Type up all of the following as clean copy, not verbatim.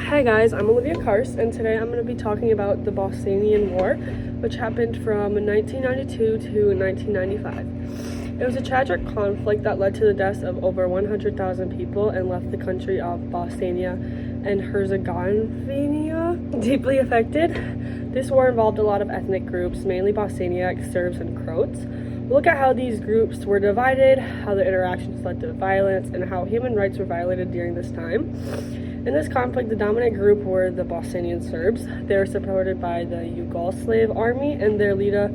Hi guys, I'm Olivia Kars, and today I'm going to be talking about the Bosnian War, which happened from 1992 to 1995. It was a tragic conflict that led to the deaths of over 100,000 people and left the country of Bosnia and Herzegovina deeply affected. This war involved a lot of ethnic groups, mainly Bosniaks, Serbs, and Croats. We'll look at how these groups were divided, how the interactions led to violence, and how human rights were violated during this time. In this conflict, the dominant group were the Bosnian Serbs. They were supported by the Yugoslav army, and their leader,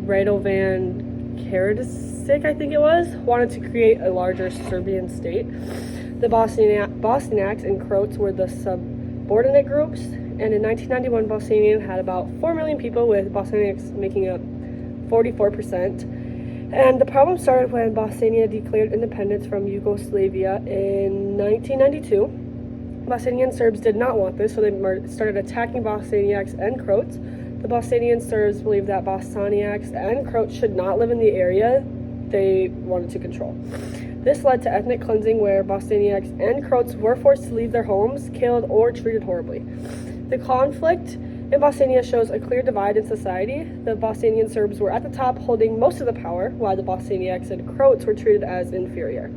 Radovan Karadzic, I think it was, wanted to create a larger Serbian state. The Bosniaks and Croats were the subordinate groups, and in 1991, Bosnia had about 4 million people, with Bosniaks making up 44%. And the problem started when Bosnia declared independence from Yugoslavia in 1992. Bosnian Serbs did not want this, so they started attacking Bosniaks and Croats. The Bosnian Serbs believed that Bosniaks and Croats should not live in the area they wanted to control. This led to ethnic cleansing, where Bosniaks and Croats were forced to leave their homes, killed, or treated horribly. The conflict in Bosnia shows a clear divide in society. The Bosnian Serbs were at the top, holding most of the power, while the Bosniaks and Croats were treated as inferior.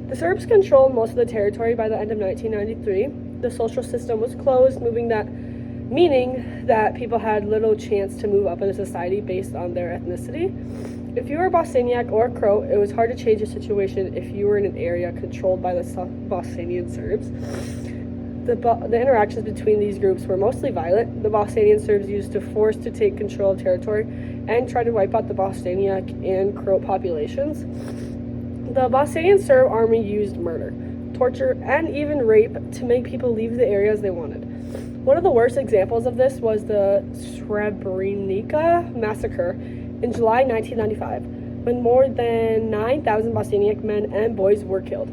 The Serbs controlled most of the territory by the end of 1993. The social system was closed, meaning that people had little chance to move up in society based on their ethnicity. If you were Bosniak or Croat, it was hard to change the situation if you were in an area controlled by the Bosnian Serbs. The interactions between these groups were mostly violent. The Bosnian Serbs used force to take control of territory and try to wipe out the Bosniak and Croat populations. The Bosnian Serb army used murder, torture, and even rape to make people leave the areas they wanted. One of the worst examples of this was the Srebrenica massacre in July 1995, when more than 9,000 Bosniak men and boys were killed.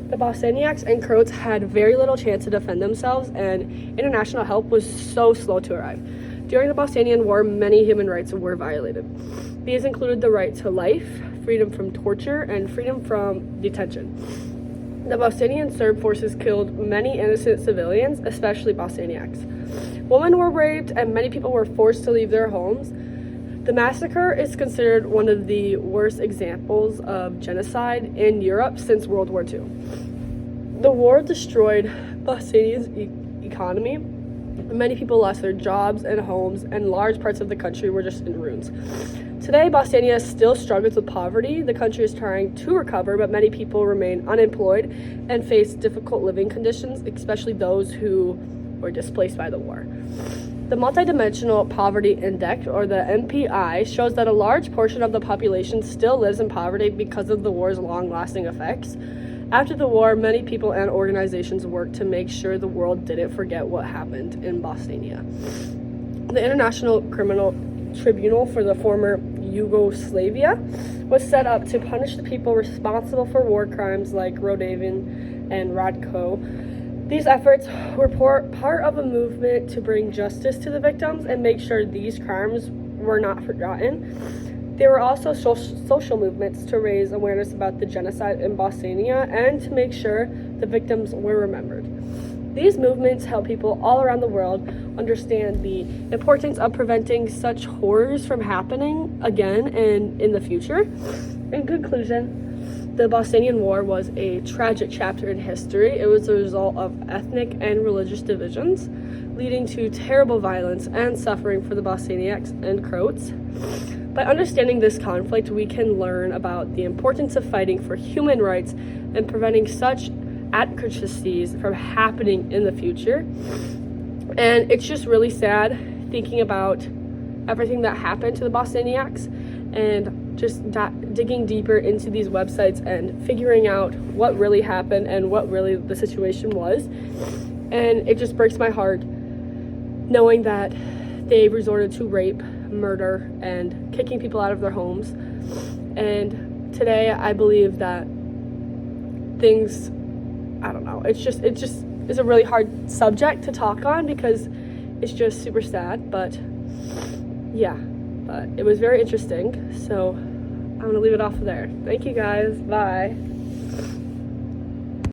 The Bosniaks and Croats had very little chance to defend themselves, and international help was so slow to arrive. During the Bosnian War, many human rights were violated. These included the right to life, freedom from torture, and freedom from detention. The Bosnian Serb forces killed many innocent civilians, especially Bosniaks. Women were raped, and many people were forced to leave their homes. The massacre is considered one of the worst examples of genocide in Europe since World War II. The war destroyed Bosnia's economy. Many people lost their jobs and homes, and large parts of the country were just in ruins. Today, Bosnia still struggles with poverty. The country is trying to recover, but many people remain unemployed and face difficult living conditions, especially those who were displaced by the war. The Multidimensional Poverty Index, or the MPI, shows that a large portion of the population still lives in poverty because of the war's long-lasting effects. After the war, many people and organizations worked to make sure the world didn't forget what happened in Bosnia. The International Criminal Tribunal for the former Yugoslavia was set up to punish the people responsible for war crimes like Radovan and Radko. These efforts were part of a movement to bring justice to the victims and make sure these crimes were not forgotten. There were also social movements to raise awareness about the genocide in Bosnia and to make sure the victims were remembered. These movements help people all around the world understand the importance of preventing such horrors from happening again and in the future. In conclusion, the Bosnian War was a tragic chapter in history. It was a result of ethnic and religious divisions, leading to terrible violence and suffering for the Bosniaks and Croats. By understanding this conflict, we can learn about the importance of fighting for human rights and preventing such atrocities from happening in the future. And it's just really sad thinking about everything that happened to the Bosniaks and just digging deeper into these websites and figuring out what really happened and what really the situation was. And it just breaks my heart knowing that they resorted to rape, murder, and kicking people out of their homes. And today I believe that it's a really hard subject to talk on because it's just super sad, but it was very interesting. So I'm gonna leave it off there. Thank you guys. Bye.